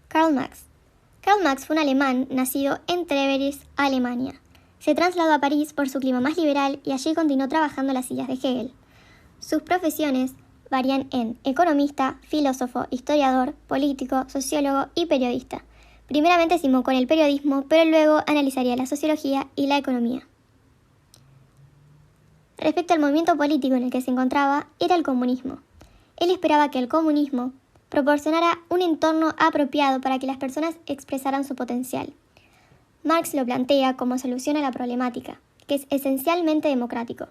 Karl Marx. Karl Marx fue un alemán nacido en Trèveris, Alemania. Se trasladó a París por su clima más liberal y allí continuó trabajando en las sillas de Hegel. Sus profesiones varían en economista, filósofo, historiador, político, sociólogo y periodista. Primeramente se invocó en el periodismo, pero luego analizaría la sociología y la economía. Respecto al movimiento político en el que se encontraba, era el comunismo. Él esperaba que el comunismo proporcionara un entorno apropiado para que las personas expresaran su potencial. Marx lo plantea como solución a la problemática, que es esencialmente democrático.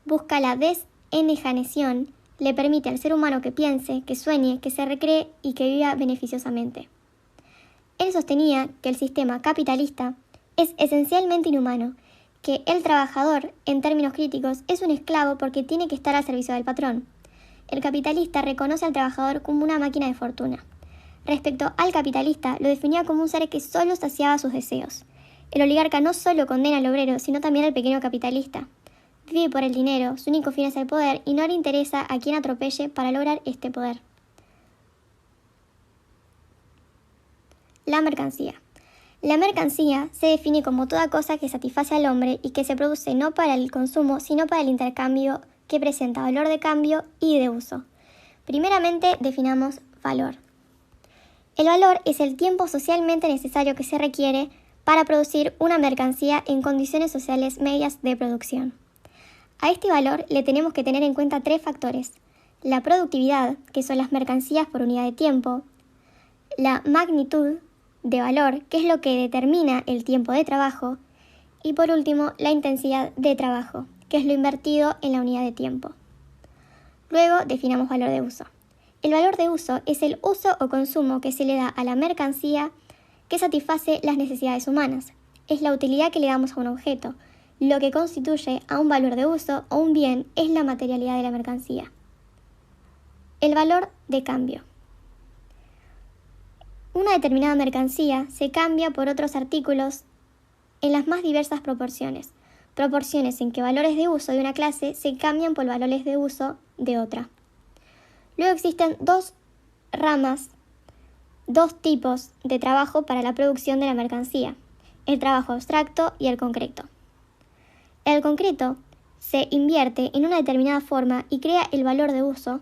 Busca la desenejación, le permite al ser humano que piense, que sueñe, que se recree y que viva beneficiosamente. Él sostenía que el sistema capitalista es esencialmente inhumano, que el trabajador, en términos críticos, es un esclavo porque tiene que estar al servicio del patrón. El capitalista reconoce al trabajador como una máquina de fortuna. Respecto al capitalista, lo definía como un ser que solo saciaba sus deseos. El oligarca no solo condena al obrero, sino también al pequeño capitalista. Vive por el dinero, su único fin es el poder y no le interesa a quien atropelle para lograr este poder. La mercancía. La mercancía se define como toda cosa que satisface al hombre y que se produce no para el consumo, sino para el intercambio, que presenta valor de cambio y de uso. Primeramente, definamos valor. El valor es el tiempo socialmente necesario que se requiere para producir una mercancía en condiciones sociales medias de producción. A este valor le tenemos que tener en cuenta tres factores: la productividad, que son las mercancías por unidad de tiempo; la magnitud de valor, que es lo que determina el tiempo de trabajo; y por último, la intensidad de trabajo, que es lo invertido en la unidad de tiempo. Luego definamos valor de uso. El valor de uso es el uso o consumo que se le da a la mercancía que satisface las necesidades humanas. Es la utilidad que le damos a un objeto. Lo que constituye a un valor de uso o un bien es la materialidad de la mercancía. El valor de cambio. Una determinada mercancía se cambia por otros artículos en las más diversas proporciones en que valores de uso de una clase se cambian por valores de uso de otra. Luego existen dos tipos de trabajo para la producción de la mercancía: el trabajo abstracto y el concreto. El concreto se invierte en una determinada forma y crea el valor de uso,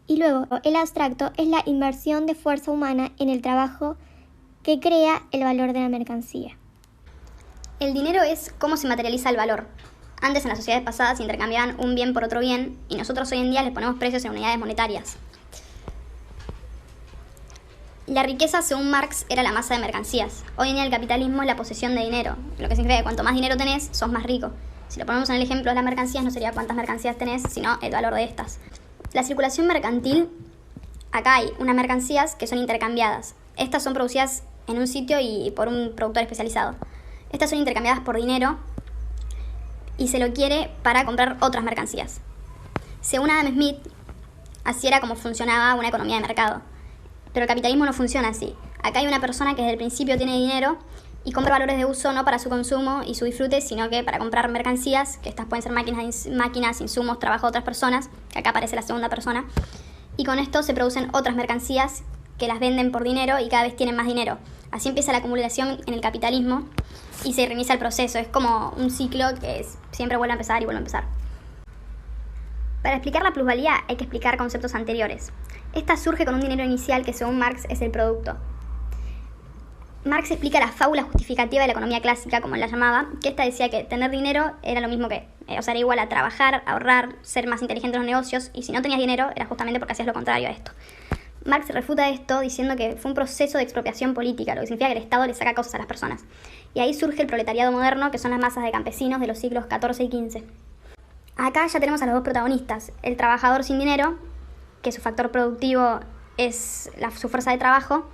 y luego el abstracto es la inversión de fuerza humana en el trabajo que crea el valor de la mercancía. El dinero es cómo se materializa el valor. Antes, en las sociedades pasadas, se intercambiaban un bien por otro bien, y nosotros hoy en día les ponemos precios en unidades monetarias. La riqueza, según Marx, era la masa de mercancías. Hoy en día el capitalismo es la posesión de dinero, lo que significa que cuanto más dinero tenés, sos más rico. Si lo ponemos en el ejemplo de las mercancías, no sería cuántas mercancías tenés, sino el valor de estas. La circulación mercantil, acá hay unas mercancías que son intercambiadas. Estas son producidas en un sitio y por un productor especializado. Estas son intercambiadas por dinero y se lo quiere para comprar otras mercancías. Según Adam Smith, así era como funcionaba una economía de mercado. Pero el capitalismo no funciona así. Acá hay una persona que desde el principio tiene dinero y compra valores de uso no para su consumo y su disfrute, sino que para comprar mercancías, que estas pueden ser máquinas, insumos, trabajo de otras personas, que acá aparece la segunda persona. Y con esto se producen otras mercancías que las venden por dinero y cada vez tienen más dinero. Así empieza la acumulación en el capitalismo y se reinicia el proceso. Es como un ciclo que siempre vuelve a empezar y vuelve a empezar. Para explicar la plusvalía hay que explicar conceptos anteriores. Esta surge con un dinero inicial que, según Marx, es el producto. Marx explica la fábula justificativa de la economía clásica, como él la llamaba, que esta decía que tener dinero era lo mismo que, era igual a trabajar, ahorrar, ser más inteligente en los negocios, y si no tenías dinero era justamente porque hacías lo contrario a esto. Marx refuta esto diciendo que fue un proceso de expropiación política, lo que significa que el Estado le saca cosas a las personas. Y ahí surge el proletariado moderno, que son las masas de campesinos de los siglos XIV y XV. Acá ya tenemos a los dos protagonistas: el trabajador sin dinero, que su factor productivo es su fuerza de trabajo,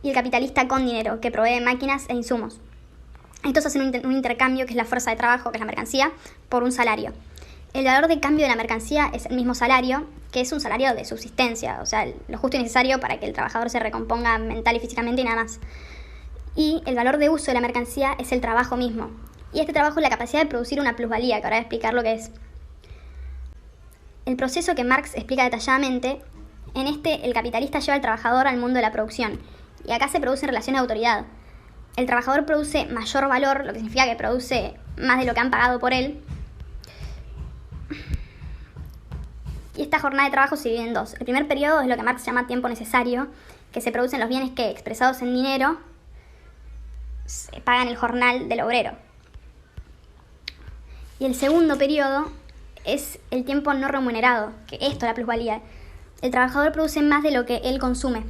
y el capitalista con dinero, que provee máquinas e insumos. Estos hacen un intercambio, que es la fuerza de trabajo, que es la mercancía, por un salario. El valor de cambio de la mercancía es el mismo salario, que es un salario de subsistencia, o sea, lo justo y necesario para que el trabajador se recomponga mental y físicamente y nada más. Y el valor de uso de la mercancía es el trabajo mismo. Y este trabajo es la capacidad de producir una plusvalía, que ahora voy a explicar lo que es. El proceso que Marx explica detalladamente, el capitalista lleva al trabajador al mundo de la producción Y acá se produce relación de autoridad. El trabajador produce mayor valor, lo que significa que produce más de lo que han pagado por él. Y esta jornada de trabajo se divide en dos. El primer periodo es lo que Marx llama tiempo necesario, que se producen los bienes que, expresados en dinero, se pagan el jornal del obrero. Y el segundo periodo es el tiempo no remunerado, que esto es la plusvalía. El trabajador produce más de lo que él consume.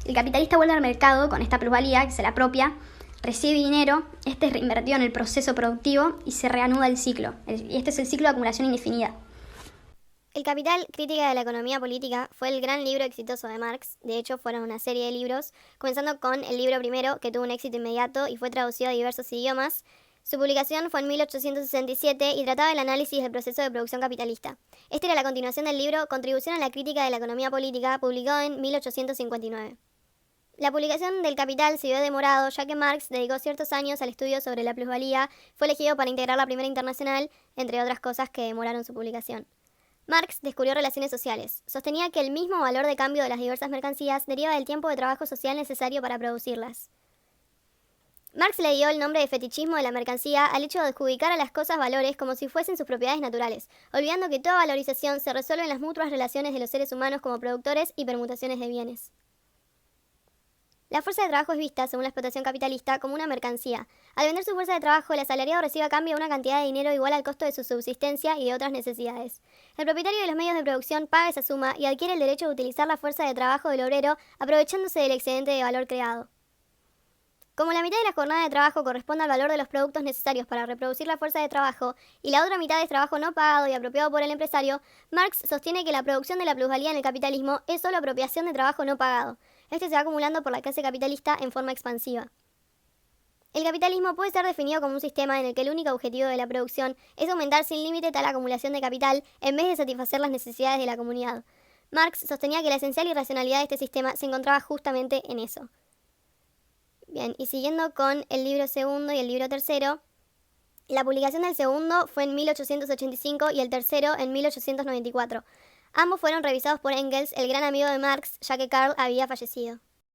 El capitalista vuelve al mercado con esta plusvalía, que se la apropia, recibe dinero, este es reinvertido en el proceso productivo y se reanuda el ciclo. Y este es el ciclo de acumulación indefinida. El Capital, crítica de la economía política, fue el gran libro exitoso de Marx. De hecho, fueron una serie de libros, comenzando con el libro primero, que tuvo un éxito inmediato y fue traducido a diversos idiomas. Su publicación fue en 1867 y trataba el análisis del proceso de producción capitalista. Esta era la continuación del libro Contribución a la crítica de la economía política, publicado en 1859. La publicación del Capital se vio demorado, ya que Marx dedicó ciertos años al estudio sobre la plusvalía, fue elegido para integrar la Primera Internacional, entre otras cosas que demoraron su publicación. Marx descubrió relaciones sociales. Sostenía que el mismo valor de cambio de las diversas mercancías deriva del tiempo de trabajo social necesario para producirlas. Marx le dio el nombre de fetichismo de la mercancía al hecho de adjudicar a las cosas valores como si fuesen sus propiedades naturales, olvidando que toda valorización se resuelve en las mutuas relaciones de los seres humanos como productores y permutaciones de bienes. La fuerza de trabajo es vista, según la explotación capitalista, como una mercancía. Al vender su fuerza de trabajo, el asalariado recibe a cambio una cantidad de dinero igual al costo de su subsistencia y de otras necesidades. El propietario de los medios de producción paga esa suma y adquiere el derecho de utilizar la fuerza de trabajo del obrero, aprovechándose del excedente de valor creado. Como la mitad de la jornada de trabajo corresponde al valor de los productos necesarios para reproducir la fuerza de trabajo y la otra mitad es trabajo no pagado y apropiado por el empresario, Marx sostiene que la producción de la plusvalía en el capitalismo es solo apropiación de trabajo no pagado. Este se va acumulando por la clase capitalista en forma expansiva. El capitalismo puede ser definido como un sistema en el que el único objetivo de la producción es aumentar sin límite tal acumulación de capital en vez de satisfacer las necesidades de la comunidad. Marx sostenía que la esencial irracionalidad de este sistema se encontraba justamente en eso. Bien, y siguiendo con el libro segundo y el libro tercero, la publicación del segundo fue en 1885 y el tercero en 1894. Ambos fueron revisados por Engels, el gran amigo de Marx, ya que Karl había fallecido.